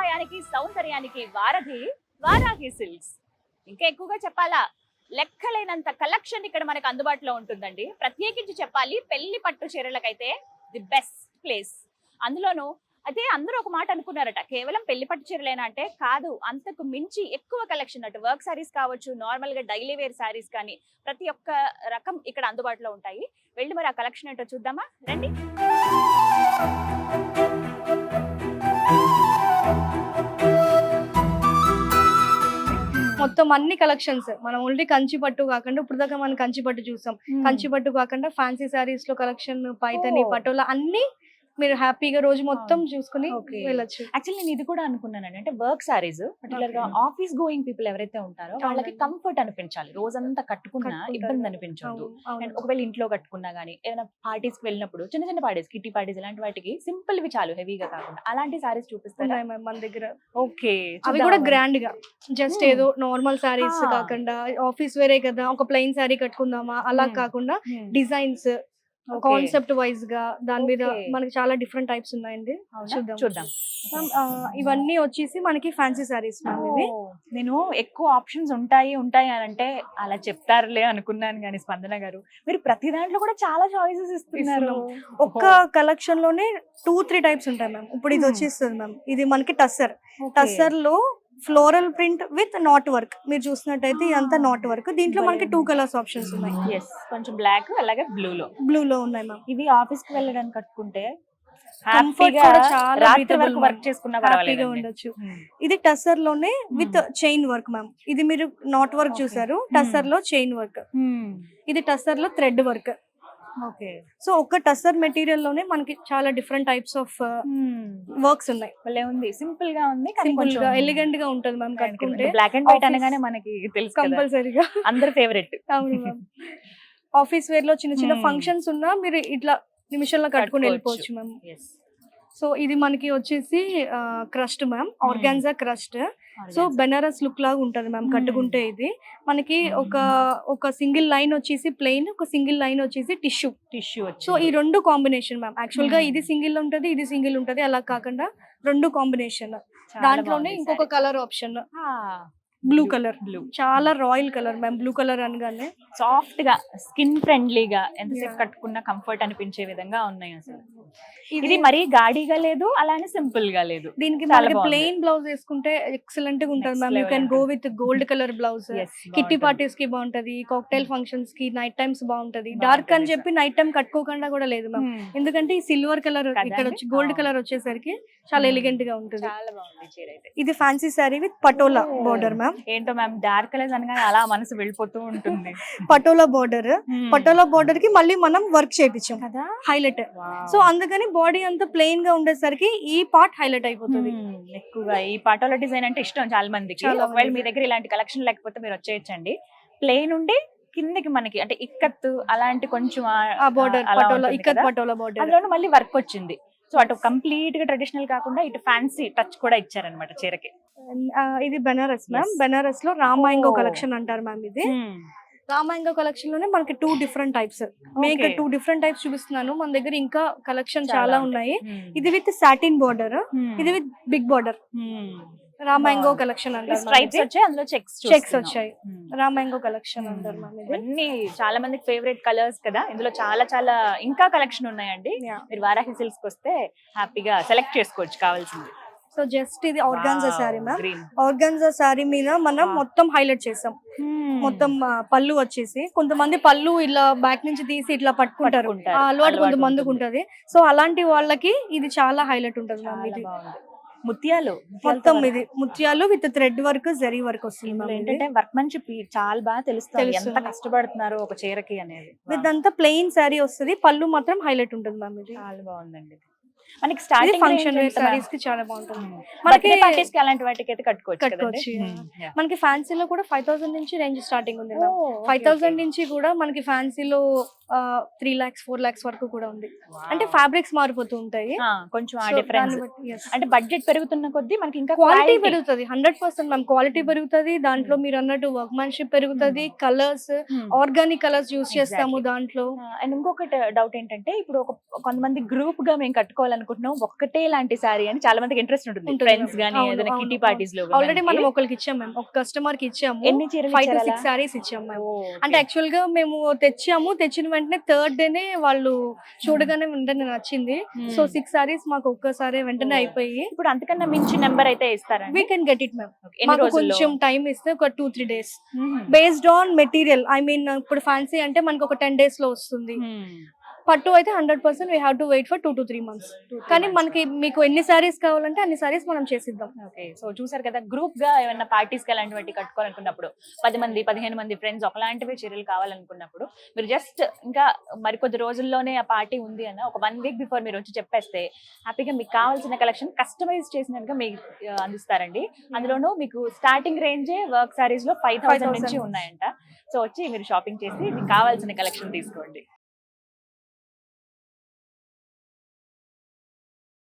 సాంప్రదాయానికి సౌందర్యానికి వారధి వారాహి సిల్క్స్. ఇంకా ఎక్కువగా చెప్పాలా, లెక్కలేనంత కలెక్షన్ ఇక్కడ మనకు అందుబాటులో ఉంటుందండి. ప్రత్యేకించి చెప్పాలి, పెళ్లి పట్టు చీరలకైతే ది బెస్ట్ ప్లేస్. అందులోనూ అయితే అందరూ ఒక మాట అనుకున్నారట, కేవలం పెళ్లి పట్టు చీరలేనా అంటే కాదు, అంతకు మించి ఎక్కువ కలెక్షన్. అటు వర్క్ సారీస్ కావచ్చు, నార్మల్ గా డైలీ వేర్ సారీస్ కానీ ప్రతి ఒక్క రకం ఇక్కడ అందుబాటులో ఉంటాయి. వెళ్ళి మరి ఆ కలెక్షన్ ఏంటో చూద్దామా, రండి. మొత్తం అన్ని కలెక్షన్స్ మనం ఓన్లీ కంచి పట్టు కాకుండా ఇప్పుడు దాకా మనం కంచి పట్టు చూసాం. కంచి పట్టు కాకుండా ఫ్యాన్సీ సారీస్ లో కలెక్షన్, పైతని, పటోలా అన్ని మీరు హ్యాపీగా రోజు మొత్తం చూసుకుని వెళ్ళొచ్చు. యాక్చువల్లీ నేను ఇది కూడా అనుకున్నానండి, అంటే వర్క్ సారీస్ పర్టికులర్ గా ఆఫీస్ గోయింగ్ పీపుల్ ఎవరైతే ఉంటారో వాళ్ళకి కంఫర్ట్ అనిపించాలి, రోజంతా కట్టుకున్నా ఇబ్బంది అనిపించదు. అండ్ ఒకవేళ ఇంట్లో కట్టుకున్నా గానీ ఏదైనా పార్టీస్ కి వెళ్ళినప్పుడు, చిన్న చిన్న పార్టీస్, కిట్టి పార్టీస్ ఇలాంటి వాటికి సింపుల్ వి చాలు, హెవీగా కాకుండా అలాంటి సారీస్ చూపిస్తారా మన దగ్గర? ఓకే, అవి కూడా గ్రాండ్ గా, జస్ట్ ఏదో నార్మల్ సారీస్ కాకుండా ఆఫీస్ వేరే కదా ఒక ప్లెయిన్ సారీ కట్టుకుందామా అలా కాకుండా డిజైన్స్ కాన్సెప్ట్ వైజ్ గా దాని మీద మనకి చాలా డిఫరెంట్ టైప్స్ ఉన్నాయండి. చూద్దాం. ఇవన్నీ వచ్చేసి మనకి ఫ్యాన్సీ సారీస్. నేను ఎక్కువ ఆప్షన్స్ ఉంటాయి అని అంటే అలా చెప్తారులే అనుకున్నాను, కానీ స్పందన గారు మీరు ప్రతి దాంట్లో కూడా చాలా చాయిసెస్ ఇస్తున్నారు. ఒక్క కలెక్షన్ లోనే 2-3 టైప్స్ ఉంటాయి మ్యామ్. ఇప్పుడు ఇది వచ్చేస్తుంది మ్యామ్, ఇది మనకి టస్సర్ లో floral print with not work. మీరు చూసినట్టయితే ఇదంతా నాట్ వర్క్. దీంట్లో మనకి 2 కలర్స్ ఆప్షన్స్ ఉన్నాయి. కొంచెం బ్లాక్ అలాగే బ్లూ లో ఉన్నాయి మ్యామ్. ఇవి ఆఫీస్ కి వెళ్ళడానికి కట్టుకుంటే వర్క్ చేసుకున్నా హ్యాపీగా ఉండొచ్చు. ఇది టస్సర్ లోనే విత్ చైన్ వర్క్ మ్యామ్. ఇది మీరు నాట్ వర్క్ చూసారు, టస్సర్ లో చైన్ వర్క్. ఇది టస్సర్ లో థ్రెడ్ వర్క్. ఓకే, సో ఒక టస్సర్ మెటీరియల్ లోనే మనకి చాలా డిఫరెంట్ టైప్స్ ఆఫ్ వర్క్స్ ఉన్నాయి. ఉంది, సింపుల్ గా ఉంది, సింపుల్ గా ఎలిగెంట్ గా ఉంటది మ్యామ్. కట్టుకుంటే బ్లాక్ అండ్ వైట్ అనగానే మనకి తెలుసు కంపల్సరీగా అందరి ఫేవరెట్. అవును మ్యామ్. ఆఫీస్ వేర్ లో చిన్న చిన్న ఫంక్షన్స్ ఉన్నా మీరు ఇట్లా నిమిషంలో కట్టుకుని వెళ్ళిపోవచ్చు మ్యామ్. సో ఇది మనకి వచ్చేసి crust ma'am, organza crust. So Banaras look లాగా ఉంటది మ్యామ్ కట్టుకుంటే. ఇది మనకి ఒక సింగిల్ లైన్ వచ్చేసి ప్లెయిన్, ఒక సింగిల్ లైన్ వచ్చేసి టిష్యూ. సో ఈ రెండు కాంబినేషన్ మ్యామ్. యాక్చువల్ గా ఇది సింగిల్ ఉంటది, ఇది సింగిల్ ఉంటది, అలా కాకుండా రెండు కాంబినేషన్. దాంట్లోనే ఇంకొక కలర్ ఆప్షన్ బ్లూ కలర్. చాలా royal colour ma'am. Blue colour అనగానే సాఫ్ట్ గా, స్కిన్ ఫ్రెండ్లీగా, ఎంతసేపు కట్టుకున్నా కంఫర్ట్ అనిపించే విధంగా ఉన్నాయి. అసలు ఇది మరీ గాడిగా లేదు, అలానే సింపుల్ గా లేదు. దీనికి ప్లెయిన్ బ్లౌజ్ వేసుకుంటే ఎక్సలెంట్ గా ఉంటది ma'am. You can go with gold colour blouse. Kitty parties కి బాగుంటది, కాక్టైల్ ఫంక్షన్స్ కి, నైట్ టైమ్స్ బాగుంటది. డార్క్ అని చెప్పి నైట్ టైం కట్టుకోకుండా కూడా లేదు మ్యామ్, ఎందుకంటే ఈ సిల్వర్ కలర్ ఇక్కడ వచ్చి గోల్డ్ కలర్ వచ్చేసరికి చాలా ఎలిగెంట్ గా ఉంటుంది. చాలా బాగుంది చీర అయితే. ఇది fancy sorry with patola border ma'am. ఏంటో మ్యామ్, డార్క్ కలర్స్ అనగానే అలా మనసు వెళ్ళిపోతూ ఉంటుంది. పటోలా బోర్డర్ కి మళ్ళీ మనం వర్క్ చేయించాం కదా, హైలైట్. సో అందుకని బాడీ అంతా ప్లెయిన్ గా ఉండేసరికి ఈ పార్ట్ హైలైట్ అయిపోతుంది. ఎక్కువగా ఈ పటోలా డిజైన్ అంటే ఇష్టం చాలా మందికి. ఒకవేళ మీ దగ్గర ఇలాంటి కలెక్షన్ లేకపోతే మీరు వచ్చేయచ్చండి. ప్లెయిన్ ఉండి కిందకి మనకి అంటే ఇక్కత్ అలాంటి కొంచెం బోర్డర్, పటోలా బోర్డర్, అందులో మళ్ళీ వర్క్ వచ్చింది. సో అటు కంప్లీట్ గా ట్రెడిషనల్ కాకుండా ఇటు ఫ్యాన్సీ టచ్ కూడా ఇచ్చారనమాట చీరకి. ఇది బెనారస్ మ్యామ్. బెనారస్ లో రామాయంగో కలెక్షన్ అంటారు మ్యామ్. ఇది రామాయంగో కలెక్షన్ లోనే మనకి 2 డిఫరెంట్ టైప్స్. నేను ఇక్కడ 2 డిఫరెంట్ టైప్స్ చూపిస్తున్నాను. మన దగ్గర ఇంకా కలెక్షన్ చాలా ఉన్నాయి. ఇది విత్ సాటిన్ బోర్డర్, ఇది విత్ బిగ్ బోర్డర్. రామాయంగో కలెక్షన్ అంటారు. స్ట్రైప్స్ వచ్చాయి, అందులో చెక్స్ వచ్చాయి. రామాయంగో కలెక్షన్ అంటారు మ్యామ్. ఇవన్నీ చాలా మందికి ఫేవరెట్ కలర్స్ కదా. ఇందులో చాలా చాలా ఇంకా కలెక్షన్ ఉన్నాయండి. మీరు వారాహి సిల్క్స్ కి వస్తే హ్యాపీగా సెలెక్ట్ చేసుకోవచ్చు కావాల్సింది. సో జస్ట్ ఇది organza sorry ma'am. Organza sorry మీద మనం మొత్తం హైలైట్ చేసాం. మొత్తం పళ్ళు వచ్చేసి, కొంతమంది పళ్ళు ఇలా బ్యాక్ నుంచి తీసి ఇట్లా పట్టుకుంటారు, అలవాటు కొంతమందికి ఉంటది. సో అలాంటి వాళ్ళకి ఇది చాలా హైలైట్ ఉంటది మ్యామ్. ఇది ముత్యాలు మొత్తం, ఇది ముత్యాలు with thread work, zari work వస్తుంది. ఏంటంటే వర్క్ మంచి చాలా బాగా తెలుస్తుంది ఎంత కష్టపడుతున్నారు ఒక చీరకి అనేది. ఇదంతా ప్లెయిన్ సారీ వస్తుంది, పళ్ళు మాత్రం హైలైట్ ఉంటుంది మ్యామ్. ఇది చాలా బాగుందండి. మనకి స్టార్టింగ్ ఫంక్షన్ వేర్ సారీస్ కి చాలా బాగుంటుంది. మనకి పార్టీస్ కి అలాంటి వాటికి అయితే కట్టుకోవచ్చు. మనకి ఫ్యాన్సీలో కూడా 5000 నుంచి రేంజ్ స్టార్టింగ్ ఉంది మ్యామ్. 5000 నుంచి కూడా మనకి ఫ్యాన్సీలో 3 lakhs 4 lakhs వరకు కూడా ఉంది. అంటే ఫ్యాబ్రిక్స్ మారిపోతూ ఉంటాయి కొంచెం. ఆ డిఫరెన్స్ అంటే బడ్జెట్ పెరుగుతున్న కొద్దీ మనకి ఇంకా క్వాలిటీ పెరుగుతుంది. 100% మ్యామ్ క్వాలిటీ పెరుగుతుంది. దాంట్లో మీరు అన్నట్టు వర్క్మెన్షిప్ పెరుగుతుంది. కలర్స్ ఆర్గానిక్ కలర్స్ యూస్ చేస్తాము దాంట్లో. అండ్ ఇంకొకటి డౌట్ ఏంటంటే, ఇప్పుడు కొంతమంది గ్రూప్ గా మేము కట్టుకోవాలి కావాలనుకుంటున్నాం ఒక్కటే లాంటి సారీ అని చాలా మందికి ఇంట్రెస్ట్ ఉంటుంది ఉంటుంది ఫ్రెండ్స్ ma'am. గానీ అవును, ఏదైనా అవును, కిటీ అవును. పార్టీస్ లో ఆల్రెడీ మనం ఒకరికి ఇచ్చాం మ్యామ్, ఒక కస్టమర్ కి ఇచ్చాము. ఎన్ని చీరలు 5 to ఇచ్చారు 6 అలా? సారీస్ ఇచ్చాం మ్యామ్. ఓ, అంటే యాక్చువల్ గా మేము తెచ్చిన వెంటనే థర్డ్ డేనే వాళ్ళు చూడగానే వెంటనే నచ్చింది. సో 6 సారీస్ మాకు ఒక్కసారి వెంటనే ఓ. అయిపోయి ఇప్పుడు అంతకన్నా మించి నెంబర్ అయితే ఇస్తారండి we can get it ma'am. ఎన్ని మాకు రోజుల్లో కొంచెం టైం ఇస్తే ఒక 2-3 days hmm. Based on material. I mean ఇప్పుడు ఫ్యాన్సీ అంటే మనకు ఒక 10 days లో వస్తుంది. మ్మ్. పట్టు అయితే 100% we have to wait for 2 to 3 months. 2-3 కానీ months. మనకి మీకు ఎన్ని సారీస్ కావాలంటే అన్ని సారీస్ మనం చేసిద్దాం. ఓకే, సో చూసారు కదా, గ్రూప్ గా ఏమైనా పార్టీస్ కి అలాంటివి కట్టుకోవాలనుకున్నప్పుడు 10 మంది 15 మంది ఫ్రెండ్స్ ఒకలాంటివి చీరలు కావాలనుకున్నప్పుడు మీరు జస్ట్ ఇంకా మరికొద్ది రోజుల్లోనే ఆ పార్టీ ఉంది అన్న ఒక 1 week బిఫోర్ మీరు వచ్చి చెప్పేస్తే హ్యాపీగా మీకు కావాల్సిన కలెక్షన్ కస్టమైజ్ చేసినట్టుగా మీకు అందిస్తారండి. అందులోనూ మీకు స్టార్టింగ్ రేంజే వర్క్ సారీస్ లో 5,000 నుంచి 5,000 ఉన్నాయంట. సో వచ్చి మీరు షాపింగ్ చేసి మీకు కావాల్సిన కలెక్షన్ తీసుకోండి.